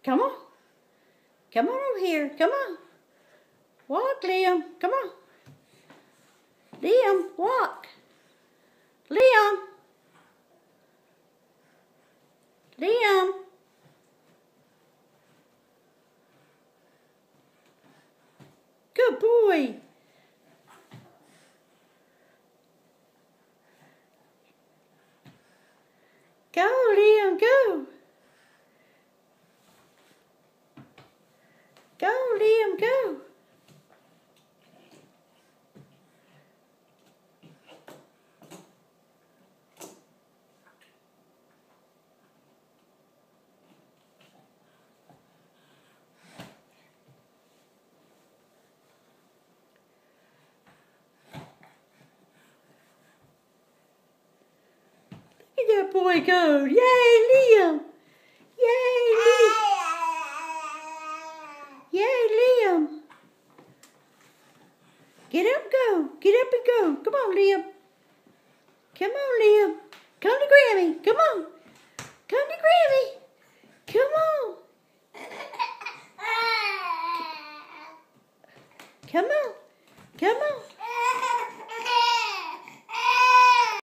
Come on. Come on over here. Come on. Walk, Liam. Come on. Liam, walk. Liam. Liam. Good boy. Go, Liam, go. Go, Liam, go. Look at that boy go. Yay, Liam. Yay, Liam. Yay, Liam. Get up, go. Get up and go. Come on, Liam. Come on, Liam. Come to Grammy. Come on. Come to Grammy. Come on. Come on. Come on.